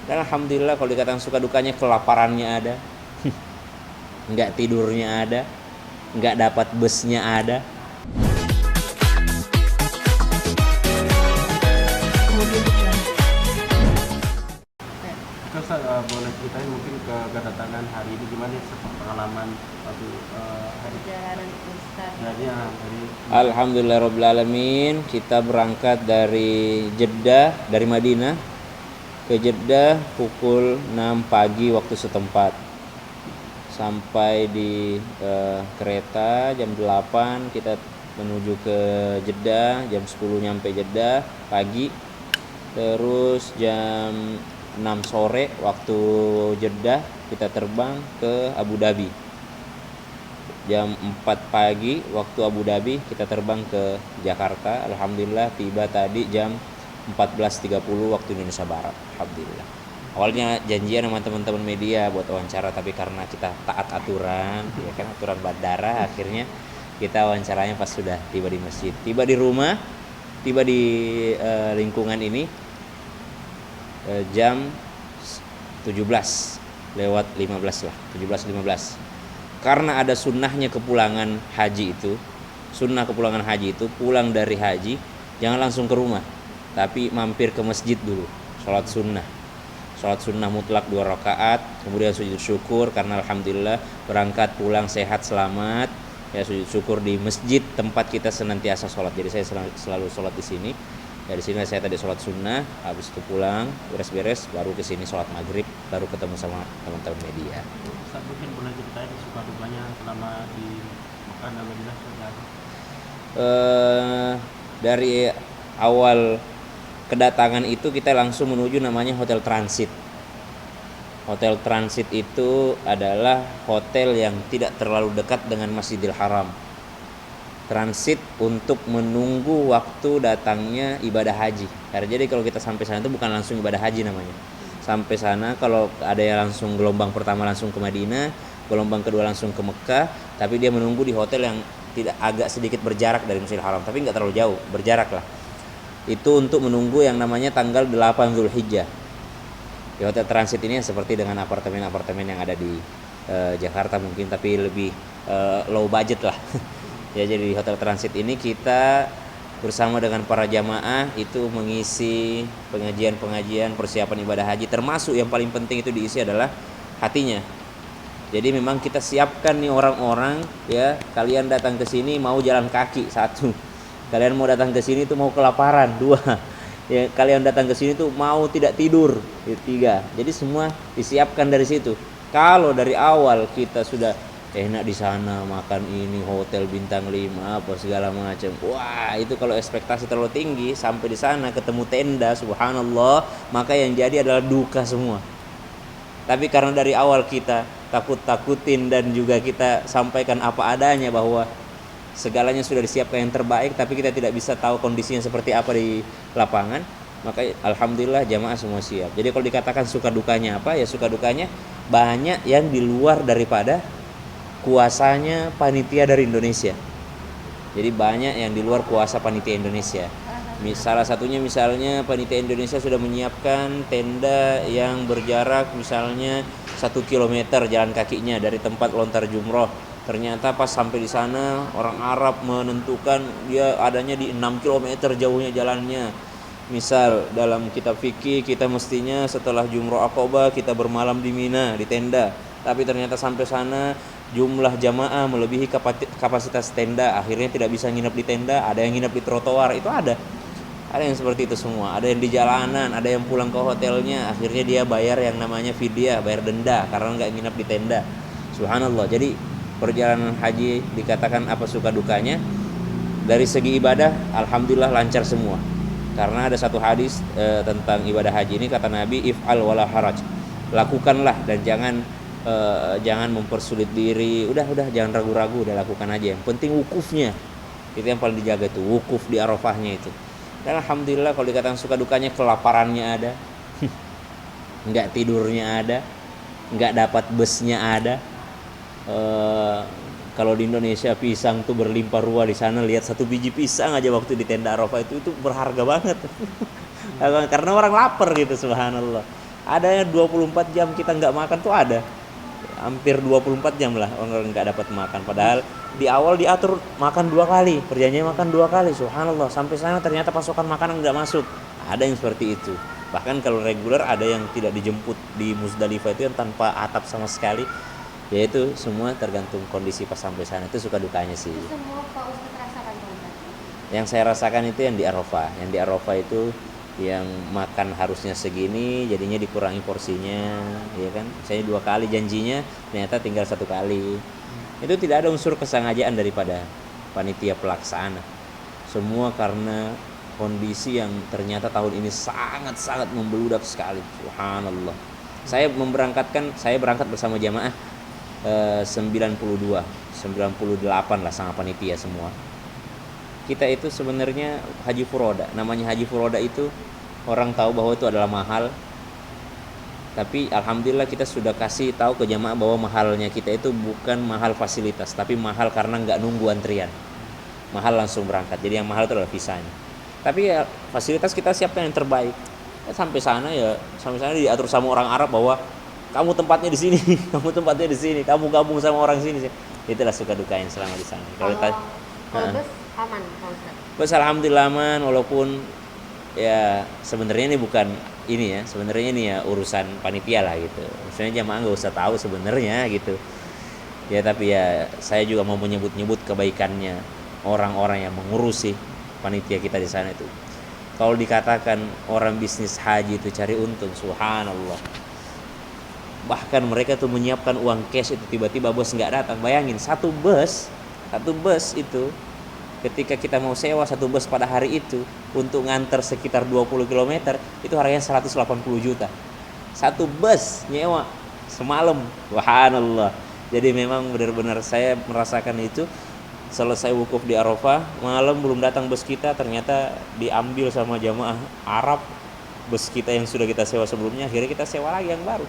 Dan alhamdulillah kalau dikatakan suka dukanya, kelaparannya ada, nggak tidurnya ada, nggak dapat busnya ada. Ustaz, boleh ceritain mungkin kedatangan hari ini gimana seperti pengalaman waktu hari Perjalanan Ustaz. dari Alhamdulillahirobbilalamin, kita berangkat dari Jeddah, dari Madinah ke Jeddah pukul 6 pagi waktu setempat. Sampai di kereta jam 8, kita menuju ke Jeddah, jam 10 nyampe Jeddah pagi. Terus jam 6 sore waktu Jeddah kita terbang ke Abu Dhabi. Jam 4 pagi waktu Abu Dhabi kita terbang ke Jakarta. Alhamdulillah tiba tadi jam 14.30 waktu Indonesia Barat. Alhamdulillah. Awalnya janjian sama teman-teman media buat wawancara, tapi karena kita taat aturan, ya kan, aturan bandara, akhirnya kita wawancaranya pas sudah tiba di masjid. Tiba di rumah, tiba di lingkungan ini jam 17 lewat 15 lah, 17.15. Karena ada sunnahnya kepulangan haji itu, sunnah kepulangan haji itu pulang dari haji jangan langsung ke rumah, tapi mampir ke masjid dulu, sholat sunnah mutlak 2 rakaat, kemudian sujud syukur karena alhamdulillah berangkat pulang sehat selamat, ya sujud syukur di masjid tempat kita senantiasa sholat. Jadi saya selalu sholat di sini. Dari sini saya tadi sholat sunnah, habis itu pulang beres-beres, baru ke sini sholat maghrib, baru ketemu sama teman-teman media. Ustaz, mungkin boleh ceritain suka dukanya selama di Mekah dan Madinah sudah Dari awal kedatangan itu kita langsung menuju namanya hotel transit. Hotel transit itu adalah hotel yang tidak terlalu dekat dengan Masjidil Haram. Transit untuk menunggu waktu datangnya ibadah haji. Karena jadi kalau kita sampai sana itu bukan langsung ibadah haji namanya. Sampai sana kalau ada yang langsung gelombang pertama langsung ke Madinah, gelombang kedua langsung ke Mekah, tapi dia menunggu di hotel yang tidak agak sedikit berjarak dari Masjidil Haram, tapi nggak terlalu jauh, berjarak lah. Itu untuk menunggu yang namanya tanggal 8 Zulhijjah. Di hotel transit ini seperti dengan apartemen-apartemen yang ada di Jakarta mungkin, tapi lebih low budget lah. Ya, jadi di hotel transit ini kita bersama dengan para jamaah itu mengisi pengajian persiapan ibadah haji, termasuk yang paling penting itu diisi adalah hatinya. Jadi memang kita siapkan nih orang-orang, ya, kalian datang ke sini mau jalan kaki, 1. Kalian mau datang ke sini tuh mau kelaparan, 2. Ya, kalian datang ke sini tuh mau tidak tidur, 3. Jadi semua disiapkan dari situ. Kalau dari awal kita sudah enak di sana, makan ini hotel bintang 5 apa segala macam, wah, itu kalau ekspektasi terlalu tinggi sampai di sana ketemu tenda, subhanallah, maka yang jadi adalah duka semua. Tapi karena dari awal kita takut-takutin dan juga kita sampaikan apa adanya bahwa segalanya sudah disiapkan yang terbaik, tapi kita tidak bisa tahu kondisinya seperti apa di lapangan, maka alhamdulillah jamaah semua siap. Jadi kalau dikatakan suka dukanya apa, ya suka dukanya banyak yang di luar daripada kuasanya panitia dari Indonesia. Jadi banyak yang di luar kuasa panitia Indonesia. Salah satunya misalnya panitia Indonesia sudah menyiapkan tenda yang berjarak misalnya 1 kilometer jalan kakinya dari tempat lontar jumroh. Ternyata pas sampai di sana orang Arab menentukan dia adanya di 6 kilometer jauhnya jalannya. Misal dalam kitab fikih kita mestinya setelah jumroh Aqabah kita bermalam di Mina di tenda. Tapi ternyata sampai sana jumlah jamaah melebihi kapasitas tenda, akhirnya tidak bisa nginep di tenda, ada yang nginep di trotoar, itu ada yang seperti itu semua. Ada yang di jalanan, ada yang pulang ke hotelnya, akhirnya dia bayar yang namanya fidyah, bayar denda karena nggak nginep di tenda. Subhanallah. Jadi perjalanan haji dikatakan apa suka dukanya, dari segi ibadah alhamdulillah lancar semua. Karena ada satu hadis tentang ibadah haji ini, kata Nabi, if'al wala haraj, lakukanlah dan jangan mempersulit diri, udah jangan ragu-ragu, udah lakukan aja, yang penting wukufnya itu yang paling dijaga, itu wukuf di Arafahnya itu. Dan alhamdulillah kalau dikatakan suka dukanya, kelaparannya ada, nggak tidurnya ada, nggak dapat busnya ada. Kalau di Indonesia pisang tuh berlimpah ruah, di sana lihat 1 biji pisang aja waktu di tenda Arafah itu berharga banget. Karena orang lapar gitu, subhanallah. Ada 24 jam kita nggak makan tuh ada. Hampir 24 jam lah orang nggak dapat makan. Padahal di awal diatur makan 2 kali, perjanjian makan 2 kali. Subhanallah, sampai sana ternyata pasokan makanan nggak masuk. Ada yang seperti itu. Bahkan kalau reguler ada yang tidak dijemput di Musdalifah itu yang tanpa atap sama sekali. Yaitu semua tergantung kondisi pas sampai sana, itu suka dukanya sih. Itu semua Pak Ustadz rasakan Pak Ustadz? Yang saya rasakan itu yang di Arafah. Yang di Arafah itu yang makan harusnya segini jadinya dikurangi porsinya, ya kan? Saya 2 kali janjinya, ternyata tinggal 1 kali. Itu tidak ada unsur kesengajaan daripada panitia pelaksana. Semua karena kondisi yang ternyata tahun ini sangat-sangat membeludak sekali. Subhanallah. Saya berangkat bersama jamaah 98 lah sama panitia semua. Kita itu sebenarnya haji furoda. Namanya haji furoda itu orang tahu bahwa itu adalah mahal. Tapi alhamdulillah kita sudah kasih tahu ke jamaah bahwa mahalnya kita itu bukan mahal fasilitas, tapi mahal karena nggak nunggu antrian. Mahal langsung berangkat. Jadi yang mahal itu adalah visanya. Tapi ya fasilitas kita siapkan yang terbaik. Sampai sana diatur sama orang Arab bahwa kamu tempatnya di sini, kamu tempatnya di sini, kamu gabung sama orang sini. Itulah suka duka yang selama di sana. Kalau bus aman Pak Ustadz? Bus alhamdulillah aman, walaupun ya sebenarnya ini bukan ini ya, sebenarnya ini ya urusan panitia lah gitu. Maksudnya jamaah nggak usah tahu sebenarnya gitu. Ya tapi ya saya juga mau menyebut kebaikannya orang-orang yang mengurusi panitia kita di sana itu. Kalau dikatakan orang bisnis haji itu cari untung, subhanallah. Bahkan mereka tuh menyiapkan uang cash itu, tiba-tiba bos nggak datang. Bayangin satu bus itu ketika kita mau sewa satu bus pada hari itu untuk nganter sekitar 20 km itu harganya 180 juta. Satu bus nyewa semalam, subhanallah. Jadi memang benar-benar saya merasakan itu. Selesai wukuf di Arafah, malam belum datang bus kita, ternyata diambil sama jamaah Arab bus kita yang sudah kita sewa sebelumnya. Akhirnya kita sewa lagi yang baru.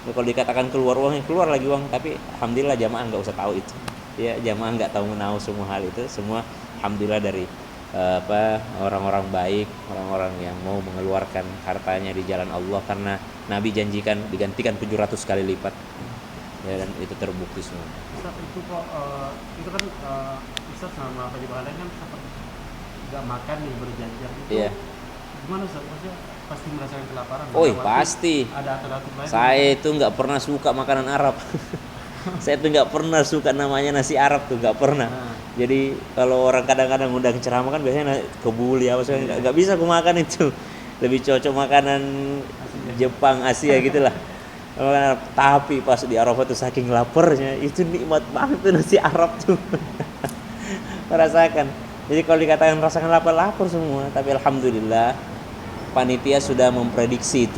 Nah, kalau dikatakan keluar uangnya, keluar lagi uang, tapi alhamdulillah jamaah nggak usah tahu itu. Ya, jamaah nggak tahu menahu semua hal itu. Semua alhamdulillah dari orang-orang baik, orang-orang yang mau mengeluarkan hartanya di jalan Allah, karena Nabi janjikan digantikan 700 kali lipat. Ya, dan itu terbukti semua. Ustaz, itu kok itu kan Ustaz sama Pak Jibran kan sempat nggak makan nih berjanjian itu. Iya. Gimana Ustaz? Maksudnya pasti merasakan kelaparan? Pasti. Ada aturan lain? Saya itu nggak pernah suka makanan Arab. Saya tuh nggak pernah suka namanya nasi Arab tuh, nggak pernah. Jadi kalau orang kadang-kadang undang ceramah kan biasanya kebuli apa sih, nggak bisa aku makan itu. Lebih cocok makanan Jepang, Asia gitulah. Tapi pas di Arafah tuh saking laparnya itu nikmat banget tuh nasi Arab tuh. Merasakan. Jadi kalau dikatakan rasakan lapar semua, tapi alhamdulillah panitia sudah memprediksi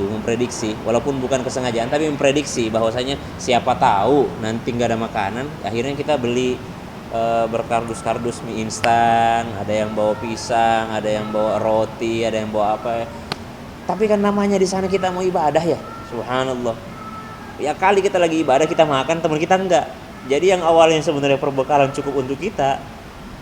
walaupun bukan kesengajaan tapi memprediksi bahwasanya siapa tahu nanti nggak ada makanan, akhirnya kita beli berkardus-kardus mie instan, ada yang bawa pisang, ada yang bawa roti, ada yang bawa apa. Tapi kan namanya di sana kita mau ibadah ya, subhanallah. Ya kali kita lagi ibadah kita makan, teman kita enggak. Jadi yang awalnya sebenarnya perbekalan cukup untuk kita,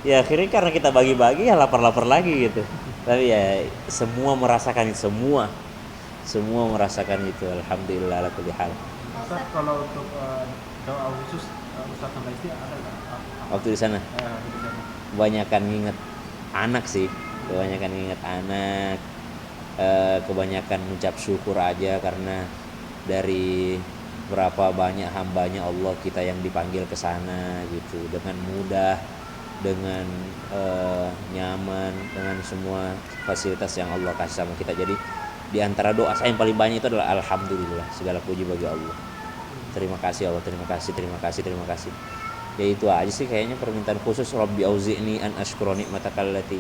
ya akhirnya karena kita bagi-bagi ya lapar-lapar lagi gitu. Tapi ya semua merasakan itu, semua merasakan itu, alhamdulillah ala kulli hal. Ustaz, kalau untuk doa khusus Ustaz sama istri ada nggak? Waktu di sana Di sana. kebanyakan nginget anak sih, kebanyakan nginget anak, kebanyakan ucap syukur aja karena dari berapa banyak hambanya Allah kita yang dipanggil ke sana gitu dengan mudah, dengan nyaman, dengan semua fasilitas yang Allah kasih sama kita. Jadi di antara doa saya yang paling banyak itu adalah alhamdulillah, segala puji bagi Allah. Terima kasih Allah, terima kasih. Ya itu aja sih kayaknya permintaan khusus, Rabbi auzi'ni an ashkura ni'matakal lati.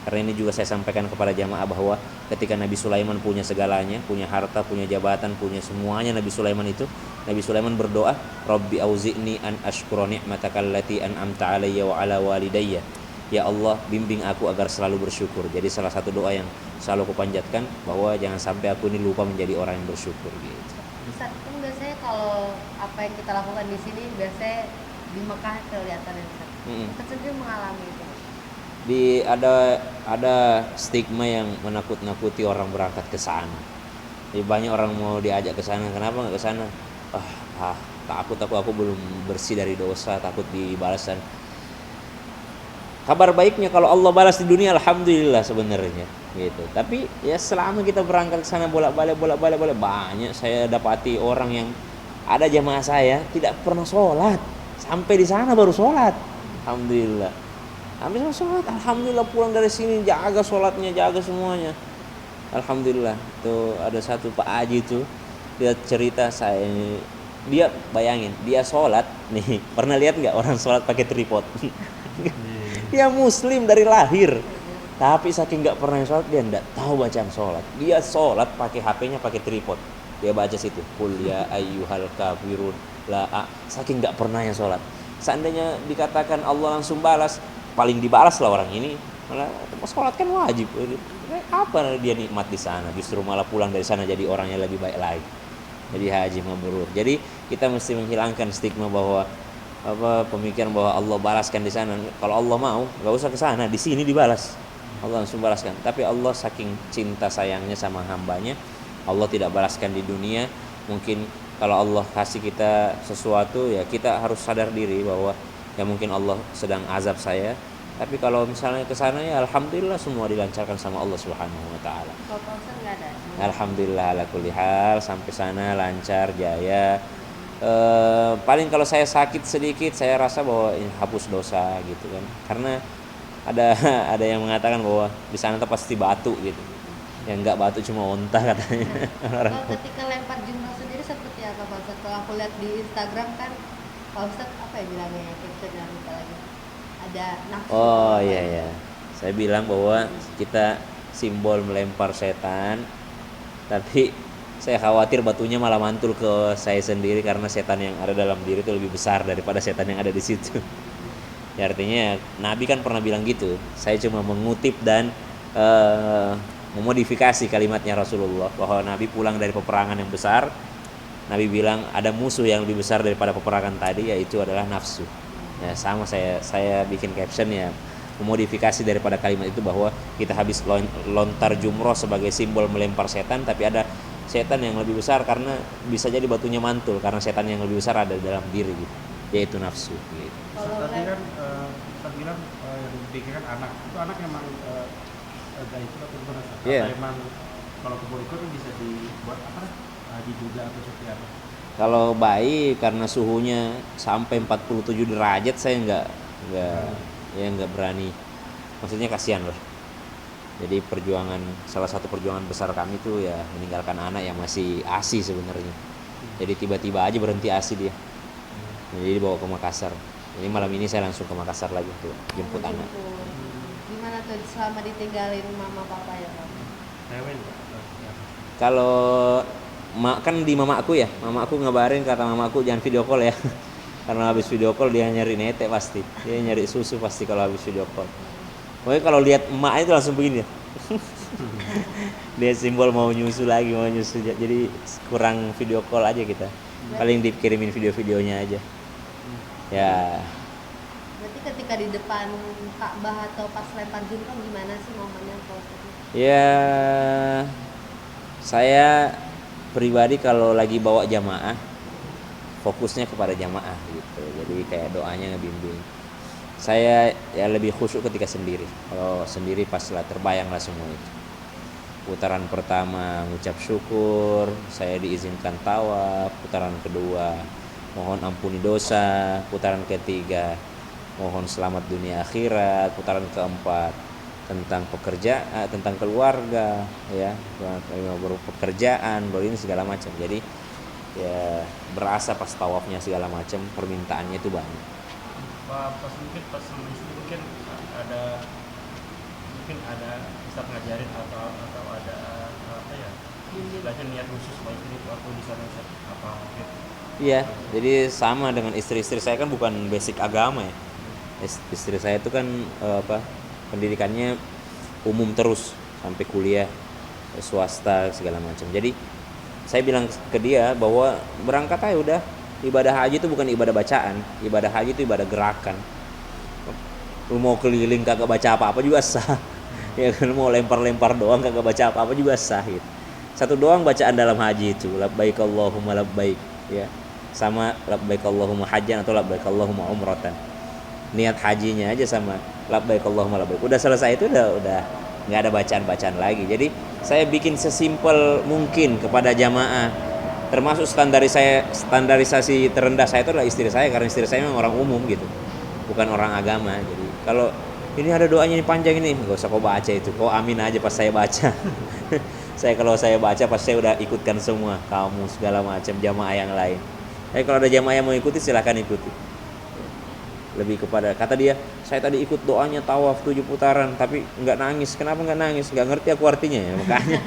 Karena ini juga saya sampaikan kepada jamaah bahwa ketika Nabi Sulaiman punya segalanya, punya harta, punya jabatan, punya semuanya, Nabi Sulaiman berdoa, Rabbi auzi'ni an ashkura ni'matakal lati an'amta 'alayya wa 'ala walidayya. Ya Allah, bimbing aku agar selalu bersyukur. Jadi salah satu doa yang selalu aku panjatkan bahwa jangan sampai aku ini lupa menjadi orang yang bersyukur gitu. Ustaz, kan biasanya kalau apa yang kita lakukan di sini biasanya di Mekah kelihatan ya Ustaz. Ustaz sendiri mengalami itu. Ada stigma yang menakut-nakuti orang berangkat ke sana. Jadi banyak orang mau diajak ke sana, kenapa nggak ke sana? Takut aku belum bersih dari dosa, takut dibalasan. Kabar baiknya kalau Allah balas di dunia alhamdulillah sebenarnya gitu. Tapi ya selama kita berangkat ke sana bolak-balik banyak saya dapati orang yang ada jamaah saya tidak pernah sholat, sampai di sana baru sholat. Alhamdulillah. Habis sholat, alhamdulillah pulang dari sini jaga sholatnya, jaga semuanya. Alhamdulillah. Tuh ada satu Pak Haji itu, dia cerita dia bayangin dia sholat nih, pernah lihat nggak orang sholat pakai tripod? Dia muslim dari lahir, tapi saking nggak pernah sholat dia nggak tahu bacaan sholat. Dia sholat pakai HP-nya pakai tripod. Dia baca situ, qul ya ayyuhal kafirun la. Saking nggak pernah yang sholat. Seandainya dikatakan Allah langsung balas, paling dibalas lah orang ini. Malah sholat kan wajib. Apa dia nikmat di sana? Justru malah pulang dari sana jadi orang yang lebih baik lagi. Jadi haji mabrur. Jadi kita mesti menghilangkan stigma bahwa pemikiran bahwa Allah balaskan di sana. Kalau Allah mau, nggak usah ke sana, di sini dibalas. Allah langsung balaskan. Tapi Allah saking cinta sayangnya sama hambanya, Allah tidak balaskan di dunia. Mungkin kalau Allah kasih kita sesuatu, ya kita harus sadar diri bahwa ya mungkin Allah sedang azab saya. Tapi kalau misalnya ke sana ya alhamdulillah semua dilancarkan sama Allah Subhanahu wa taala. Kalau konser nggak ada. Alhamdulillah ala kulli hal, sampai sana lancar jaya. Paling kalau saya sakit sedikit saya rasa bahwa ini hapus dosa gitu kan, karena ada yang mengatakan bahwa di sana tuh pasti batu gitu, yang nggak batu cuma onta katanya. Kalau ketika lempar jumrah sendiri seperti apa Pak Ustadz? Kalau aku lihat di Instagram kan Pak Ustadz apa ya bilangnya, captionnya lupa lagi, ada nafsu. Oh iya, saya bilang bahwa kita simbol melempar setan, tapi saya khawatir batunya malah mantul ke saya sendiri karena setan yang ada dalam diri itu lebih besar daripada setan yang ada di situ. Ya artinya Nabi kan pernah bilang gitu. Saya cuma mengutip dan memodifikasi kalimatnya Rasulullah bahwa Nabi pulang dari peperangan yang besar. Nabi bilang ada musuh yang lebih besar daripada peperangan tadi, yaitu adalah nafsu. Ya sama saya bikin caption ya, memodifikasi daripada kalimat itu bahwa kita habis lontar jumroh sebagai simbol melempar setan, tapi ada setan yang lebih besar karena bisa jadi batunya mantul karena setan yang lebih besar ada dalam diri gitu, yaitu nafsu gitu. Tadi kan kita bilang yang dipikirkan anak itu emang agak itu atau gimana? Iya. Atau emang kalau keburu ikut bisa dibuat apa? Haji juga atau seperti apa? Kalau bayi karena suhunya sampai 47 derajat saya nggak berani. Maksudnya kasihan loh. Jadi salah satu perjuangan besar kami itu ya meninggalkan anak yang masih ASI sebenarnya. Jadi tiba-tiba aja berhenti ASI dia. Jadi dibawa ke Makassar. Jadi malam ini saya langsung ke Makassar lagi tuh jemput anak. Gimana tuh selama ditinggalin mama papa ya Pak? Rewel. Kalau kan di mamaku ya, mamaku ngabarin, kata mamaku jangan video call ya. Karena habis video call dia nyari netek pasti. Dia nyari susu pasti kalau habis video call. Pokoknya kalau lihat emak itu langsung begini ya. Dia simbol mau nyusu. Jadi kurang video call aja kita. Paling dikirimin video-videonya aja. Ya. Berarti ketika di depan Ka'bah atau pas lempar jumroh gimana sih momennya Pak Ustadz? Ya, saya pribadi kalau lagi bawa jamaah fokusnya kepada jamaah gitu. Jadi kayak doanya ngebimbing. Saya ya lebih khusyuk ketika sendiri. Kalau sendiri pas lah terbayang lah semua itu. Putaran pertama ngucap syukur, saya diizinkan tawaf. Putaran kedua mohon ampuni dosa. Putaran ketiga mohon selamat dunia akhirat. Putaran keempat tentang pekerjaan, tentang keluarga, ya, pekerjaan, ini segala macam. Jadi ya berasa pas tawafnya segala macam, permintaannya itu banyak. Pas sama istri mungkin ada bisa ngajarin atau ada apa ya istilahnya niat khusus supaya istri itu aku di sana apa gitu. Iya, jadi sama dengan istri-istri saya kan bukan basic agama ya. Istri saya itu kan pendidikannya umum terus sampai kuliah swasta segala macam. Jadi saya bilang ke dia bahwa berangkat aja udah. Ibadah haji itu bukan ibadah bacaan, ibadah haji itu ibadah gerakan. Lu mau keliling kagak baca apa-apa juga sah. Ya kan, mau lempar-lempar doang kagak baca apa-apa juga sah gitu. Satu doang bacaan dalam haji itu, labbaik Allahumma labbaik, ya. Sama labbaik Allahumma hajjan atau labbaik Allahumma umratan. Niat hajinya aja sama labbaik Allahumma labbaik. Udah selesai itu udah nggak ada bacaan-bacaan lagi. Jadi saya bikin sesimpel mungkin kepada jamaah. Termasuk standarisasi terendah saya itu adalah istri saya, karena istri saya memang orang umum gitu, bukan orang agama. Jadi kalau ini ada doanya ini panjang ini, nggak usah kau baca itu, kau amin aja pas saya baca. Kalau saya baca pas saya udah ikutkan semua, kamu segala macam jamaah yang lain. Tapi kalau ada jamaah yang mau ikuti silahkan ikuti. Lebih kepada kata dia, saya tadi ikut doanya tawaf 7 putaran tapi nggak nangis. Kenapa nggak nangis? Nggak ngerti aku artinya ya, makanya.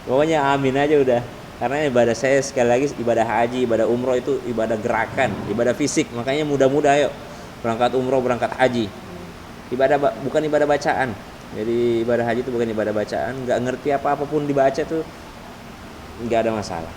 Pokoknya amin aja udah. Karena ibadah saya sekali lagi, ibadah haji, ibadah umroh itu ibadah gerakan, ibadah fisik. Makanya mudah-mudah ayo berangkat umroh, berangkat haji. Bukan ibadah bacaan. Jadi ibadah haji itu bukan ibadah bacaan. Nggak ngerti apa-apapun dibaca tuh nggak ada masalah.